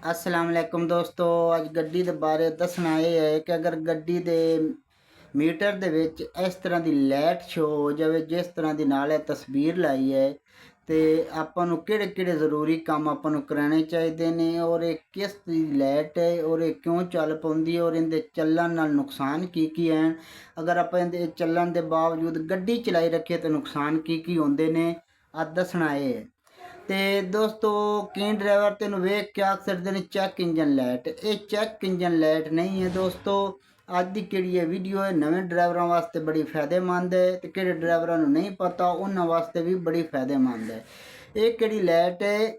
अस्सलाम वालेकुम दोस्तों। ਅੱਜ ਗੱਡੀ ਦੇ ਬਾਰੇ ਦੱਸਣਾ ਇਹ ਹੈ ਕਿ ਅਗਰ ਗੱਡੀ ਦੇ ਮੀਟਰ ਦੇ ਵਿੱਚ ਇਸ ਤਰ੍ਹਾਂ ਦੀ ਲਾਈਟ ਸ਼ੋ ਹੋ ਜਾਵੇ ਜਿਸ ਤਰ੍ਹਾਂ ਦੀ ਨਾਲ ਇਹ ਤਸਵੀਰ ਲਾਈ ਹੈ ਤੇ ਆਪਾਂ ਨੂੰ ਕਿਹੜੇ ਕਿਹੜੇ ਜ਼ਰੂਰੀ ਕੰਮ ਆਪਾਂ ਨੂੰ ਕਰਾਣੇ ਚਾਹੀਦੇ ਨੇ ਔਰ ਇਹ ਕਿਸ ਦੀ ਲਾਈਟ ਹੈ ਔਰ ਇਹ ਕਿਉਂ ਚੱਲ ਪਾਉਂਦੀ ਹੈ ਔਰ ਇਹਦੇ ਚੱਲਣ ਨਾਲ ਨੁਕਸਾਨ ਕੀ ਹੈ। ਅਗਰ ਆਪਾਂ ਇਹਦੇ ਚੱਲਣ ਦੇ ਬਾਵਜੂਦ ਗੱਡੀ ਚਲਾਈ ਰੱਖੀਏ ਤਾਂ ਨੁਕਸਾਨ ਕੀ ਹੁੰਦੇ ਨੇ ਆ ਦੱਸਣਾ ਇਹ ਹੈ। ਤੇ ਦੋਸਤੋ ਕਈ ਡਰਾਈਵਰ ਤੈਨੂੰ ਵੇਖ ਕੇ ਆਖ ਸਕਦੇ ਨੇ ਚੈੱਕ ਇੰਜਨ ਲਾਈਟ, ਇਹ ਚੈੱਕ ਇੰਜਨ ਲਾਈਟ ਨਹੀਂ ਹੈ ਦੋਸਤੋ। ਅੱਜ ਦੀ ਕਿਹੜੀ ਇਹ ਵੀਡੀਓ ਹੈ ਨਵੇਂ ਡਰਾਈਵਰਾਂ ਵਾਸਤੇ ਬੜੀ ਫਾਇਦੇਮੰਦ ਹੈ ਤੇ ਕਿਹੜੇ ਡਰਾਈਵਰਾਂ ਨੂੰ ਨਹੀਂ ਪਤਾ ਉਹਨਾਂ ਵਾਸਤੇ ਵੀ ਬੜੀ ਫਾਇਦੇਮੰਦ ਹੈ। ਇਹ ਕਿਹੜੀ ਲਾਈਟ ਹੈ,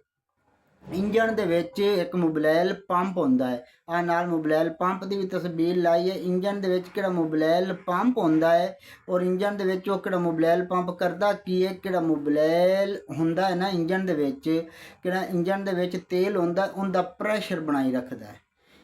ਇੰਜਣ ਦੇ ਵਿੱਚ ਇੱਕ ਮੋਬਿਲਾਈਲ ਪੰਪ ਹੁੰਦਾ ਹੈ। ਆ ਨਾਲ ਮੋਬਿਲਾਈਲ ਪੰਪ ਦੀ ਵੀ ਤਸਵੀਰ ਲਾਈ ਹੈ। ਇੰਜਣ ਦੇ ਵਿੱਚ ਕਿਹੜਾ ਮੋਬਿਲਾਈਲ ਪੰਪ ਹੁੰਦਾ ਹੈ ਔਰ ਇੰਜਣ ਦੇ ਵਿੱਚ ਉਹ ਕਿਹੜਾ ਮੋਬਿਲਾਈਲ ਪੰਪ ਕਰਦਾ ਕੀ ਹੈ, ਕਿਹੜਾ ਮੋਬਿਲਾਈਲ ਹੁੰਦਾ ਹੈ ਨਾ ਇੰਜਣ ਦੇ ਵਿੱਚ, ਕਿਹੜਾ ਇੰਜਣ ਦੇ ਵਿੱਚ ਤੇਲ ਹੁੰਦਾ ਉਹਦਾ ਪ੍ਰੈਸ਼ਰ ਬਣਾਈ ਰੱਖਦਾ ਹੈ।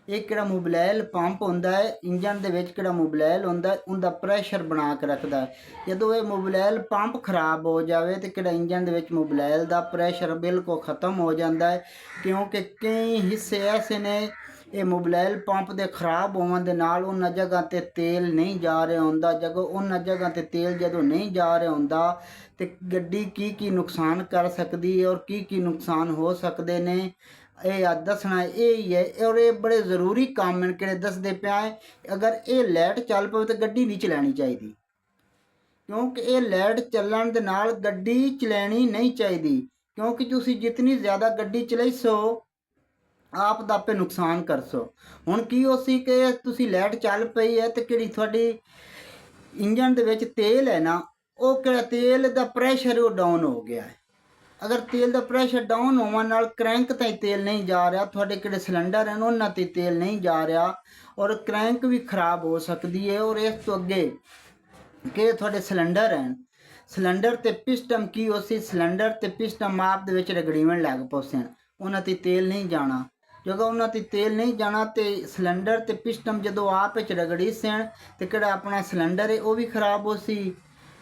ਇਹ ਕਿਹੜਾ ਮੋਬਿਲਾਈਲ ਪੰਪ ਹੁੰਦਾ ਹੈ ਇੰਜਣ ਦੇ ਵਿੱਚ, ਕਿਹੜਾ ਮੋਬਿਲਾਈਲ ਹੁੰਦਾ ਉਹਦਾ ਪ੍ਰੈਸ਼ਰ ਬਣਾ ਕੇ ਰੱਖਦਾ ਹੈ। ਜਦੋਂ ਇਹ ਮੋਬਿਲਾਈਲ ਪੰਪ ਖਰਾਬ ਹੋ ਜਾਵੇ ਤੇ ਕਿਹੜਾ ਇੰਜਣ ਦੇ ਵਿੱਚ ਮੋਬਿਲਾਈਲ ਦਾ ਪ੍ਰੈਸ਼ਰ ਬਿਲਕੁਲ ਖਤਮ ਹੋ ਜਾਂਦਾ ਹੈ, ਕਿਉਂਕਿ ਕਈ ਹਿੱਸੇ ਐਸੇ ਨੇ ਇਹ ਮੋਬਿਲਾਈਲ ਪੰਪ ਦੇ ਖਰਾਬ ਹੋਣ ਦੇ ਨਾਲ ਉਹਨਾਂ ਜਗ੍ਹਾ ਤੇ ਤੇਲ ਨਹੀਂ ਜਾ ਰਿਹਾ ਹੁੰਦਾ। ਜਦੋਂ ਉਹਨਾਂ ਜਗ੍ਹਾ ਤੇ ਤੇਲ ਜਦੋਂ ਨਹੀਂ ਜਾ ਰਿਹਾ ਹੁੰਦਾ ਤੇ ਗੱਡੀ ਕੀ ਨੁਕਸਾਨ ਕਰ ਸਕਦੀ ਹੈ ਔਰ ਕੀ ਨੁਕਸਾਨ ਹੋ ਸਕਦੇ ਨੇ ਇਹ ਆ ਦੱਸਣਾ ਇਹ ਹੀ ਹੈ। ਔਰ ਇਹ ਬੜੇ ਜ਼ਰੂਰੀ ਕੰਮ ਨੇ ਕਿਹੜੇ ਦੱਸਦੇ ਪਿਆ ਹੈ। ਅਗਰ ਇਹ ਲਾਈਟ ਚੱਲ ਪਵੇ ਤਾਂ ਗੱਡੀ ਨਹੀਂ ਚਲਾਉਣੀ ਚਾਹੀਦੀ, ਕਿਉਂਕਿ ਇਹ ਲਾਈਟ ਚੱਲਣ ਦੇ ਨਾਲ ਗੱਡੀ ਚਲਾਉਣੀ ਨਹੀਂ ਚਾਹੀਦੀ, ਕਿਉਂਕਿ ਤੁਸੀਂ ਜਿਤਨੀ ਜ਼ਿਆਦਾ ਗੱਡੀ ਚਲਾਈਸੋ ਆਪ ਦਾ ਆਪੇ ਨੁਕਸਾਨ ਕਰਸੋ। ਹੁਣ ਕੀ ਹੋ ਸੀ ਕਿ ਤੁਸੀਂ ਲਾਈਟ ਚੱਲ ਪਈ ਹੈ ਤੇ ਕਿਹੜੀ ਤੁਹਾਡੀ ਇੰਜਣ ਦੇ ਵਿੱਚ ਤੇਲ ਹੈ ਨਾ, ਉਹ ਕਿਹੜਾ ਤੇਲ ਦਾ ਪ੍ਰੈਸ਼ਰ ਉਹ ਡਾਊਨ ਹੋ ਗਿਆ ਹੈ। ਅਗਰ ਤੇਲ ਦਾ ਪ੍ਰੈਸ਼ਰ ਡਾਊਨ ਹੋਣ ਨਾਲ ਕਰੈਂਕ ਤਾਈਂ ਤੇਲ ਨਹੀਂ ਜਾ ਰਿਹਾ, ਤੁਹਾਡੇ ਕਿਹੜੇ ਸਿਲੰਡਰ ਹਨ ਉਹਨਾਂ ਤੇ ਤੇਲ ਨਹੀਂ ਜਾ ਰਿਹਾ ਔਰ ਕਰੈਂਕ ਵੀ ਖਰਾਬ ਹੋ ਸਕਦੀ ਹੈ। ਔਰ ਇਸ ਤੋਂ ਅੱਗੇ ਕਿ ਤੁਹਾਡੇ ਸਿਲੰਡਰ ਹਨ, ਸਿਲੰਡਰ ਤੇ ਪਿਸਟਨ ਕੀ ਹੋ ਸੀ, ਸਿਲੰਡਰ ਤੇ ਪਿਸਟਨ ਆਪ ਦੇ ਵਿੱਚ ਰਗੜੀਵਣ ਲੱਗ ਪੋਸਣ, ਉਹਨਾਂ ਤੇ ਤੇਲ ਨਹੀਂ ਜਾਣਾ। ਜਦੋਂ ਉਹਨਾਂ ਤੇ ਤੇਲ ਨਹੀਂ ਜਾਣਾ ਤੇ ਸਿਲੰਡਰ ਤੇ ਪਿਸਟਨ ਜਦੋਂ ਆਪ ਵਿੱਚ ਰਗੜੀ ਸਣ ਤੇ ਕਿਹੜਾ ਆਪਣਾ ਸਿਲੰਡਰ ਹੈ ਉਹ ਵੀ ਖਰਾਬ ਹੋ ਸੀ,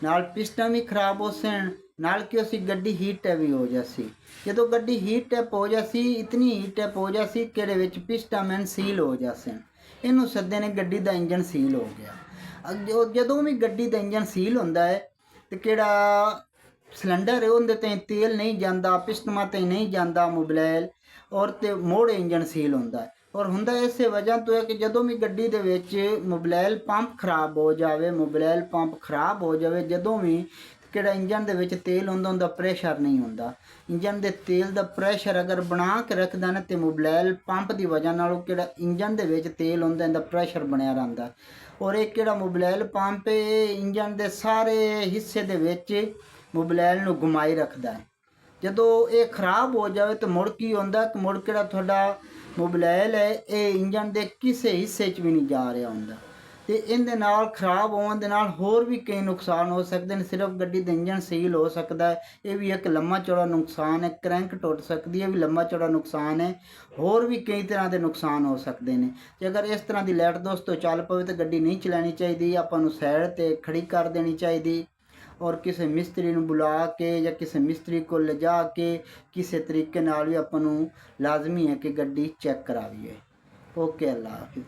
ਨਾਲ ਪਿਸਟਨ ਵੀ ਖਰਾਬ ਹੋ ਸਣ, ਨਾਲ ਕਿ ਅਸੀਂ ਗੱਡੀ ਹੀਟ ਟੈਪ ਵੀ ਹੋ ਜਾਸੀ। ਜਦੋਂ ਗੱਡੀ ਹੀਟ ਟੈਪ ਹੋ ਜਾਸੀ, ਇਤਨੀ ਹੀਟ ਟੈਪ ਹੋ ਜਾਸੀ ਕਿਹੜੇ ਵਿੱਚ ਪਿਸਟਨ ਸੀਲ ਹੋ ਜਾਸਣ, ਇਹਨੂੰ ਸੱਦੇ ਨੇ ਗੱਡੀ ਦਾ ਇੰਜਨ ਸੀਲ ਹੋ ਗਿਆ। ਜਦੋਂ ਵੀ ਗੱਡੀ ਦਾ ਇੰਜਨ ਸੀਲ ਹੁੰਦਾ ਹੈ ਤੇ ਕਿਹੜਾ ਸਿਲੰਡਰ ਹੈ ਉਹਦੇ ਤੇ ਤੇਲ ਨਹੀਂ ਜਾਂਦਾ, ਪਿਸਟਨਾਂ ਤੇ ਨਹੀਂ ਜਾਂਦਾ ਮੋਬਿਲਾਈਲ ਔਰ ਤੇ ਮੋੜ ਇੰਜਨ ਸੀਲ ਹੁੰਦਾ ਹੈ। ਔਰ ਹੁੰਦਾ ਇਸੇ ਵਜ੍ਹਾ ਤੋਂ ਹੈ ਕਿ ਜਦੋਂ ਵੀ ਗੱਡੀ ਦੇ ਵਿੱਚ ਮੋਬਿਲਾਈਲ ਪੰਪ ਖਰਾਬ ਹੋ ਜਾਵੇ, ਮੋਬਿਲਾਈਲ ਪੰਪ ਖਰਾਬ ਹੋ ਜਾਵੇ ਜਦੋਂ ਵੀ ਕਿਹੜਾ ਇੰਜਨ ਦੇ ਵਿੱਚ ਤੇਲ ਹੁੰਦਾ ਉਹਦਾ ਪ੍ਰੈਸ਼ਰ ਨਹੀਂ ਹੁੰਦਾ। ਇੰਜਨ ਦੇ ਤੇਲ ਦਾ ਪ੍ਰੈਸ਼ਰ ਅਗਰ ਬਣਾ ਕੇ ਰੱਖਦਾ ਨਾ ਤੇ ਮੋਬਿਲਾਈਲ ਪੰਪ ਦੀ ਵਜ੍ਹਾ ਨਾਲ ਉਹ ਕਿਹੜਾ ਇੰਜਨ ਦੇ ਵਿੱਚ ਤੇਲ ਹੁੰਦਾ ਇਹਦਾ ਪ੍ਰੈਸ਼ਰ ਬਣਿਆ ਰਹਿੰਦਾ। ਔਰ ਇਹ ਕਿਹੜਾ ਮੋਬਿਲਾਈਲ ਪੰਪ ਇੰਜਨ ਦੇ ਸਾਰੇ ਹਿੱਸੇ ਦੇ ਵਿੱਚ ਮੋਬਿਲਾਈਲ ਨੂੰ ਘੁਮਾਈ ਰੱਖਦਾ ਹੈ। ਜਦੋਂ ਇਹ ਖਰਾਬ ਹੋ ਜਾਵੇ ਤਾਂ ਮੁੜ ਕੀ ਹੁੰਦਾ ਕਿ ਮੁੜ ਕਿਹੜਾ ਤੁਹਾਡਾ ਮੋਬਿਲਾਈਲ ਹੈ ਇਹ ਇੰਜਨ ਦੇ ਕਿਸੇ ਹਿੱਸੇ 'ਚ ਵੀ ਨਹੀਂ ਜਾ ਰਿਹਾ ਹੁੰਦਾ ਤੇ ਇਹਦੇ ਨਾਲ ਖਰਾਬ ਹੋਣ ਦੇ ਨਾਲ ਹੋਰ ਵੀ ਕਈ ਨੁਕਸਾਨ ਹੋ ਸਕਦੇ ਨੇ। ਸਿਰਫ ਗੱਡੀ ਦਾ ਇੰਜਨ ਸੀਲ ਹੋ ਸਕਦਾ ਹੈ, ਇਹ ਵੀ ਇੱਕ ਲੰਮਾ ਚੌੜਾ ਨੁਕਸਾਨ ਹੈ। ਕਰੰਕ ਟੁੱਟ ਸਕਦੀ ਹੈ, ਵੀ ਲੰਮਾ ਚੌੜਾ ਨੁਕਸਾਨ ਹੈ। ਹੋਰ ਵੀ ਕਈ ਤਰ੍ਹਾਂ ਦੇ ਨੁਕਸਾਨ ਹੋ ਸਕਦੇ ਨੇ। ਜੇ ਅਗਰ ਇਸ ਤਰ੍ਹਾਂ ਦੀ ਲਾਈਟ ਦੋਸਤੋ ਚੱਲ ਪਵੇ ਤਾਂ ਗੱਡੀ ਨਹੀਂ ਚਲਾਉਣੀ ਚਾਹੀਦੀ, ਆਪਾਂ ਨੂੰ ਸਾਈਡ ਤੇ ਖੜੀ ਕਰ ਦੇਣੀ ਚਾਹੀਦੀ ਔਰ ਕਿਸੇ ਮਿਸਤਰੀ ਨੂੰ ਬੁਲਾ ਕੇ ਜਾਂ ਕਿਸੇ ਮਿਸਤਰੀ ਕੋਲ ਲਿਜਾ ਕੇ ਕਿਸੇ ਤਰੀਕੇ ਨਾਲ ਵੀ ਆਪਾਂ ਨੂੰ ਲਾਜ਼ਮੀ ਹੈ ਕਿ ਗੱਡੀ ਚੈੱਕ ਕਰਾਵੀਏ। ਓਕੇ, ਅੱਲਾ ਹਾਫਿਜ਼।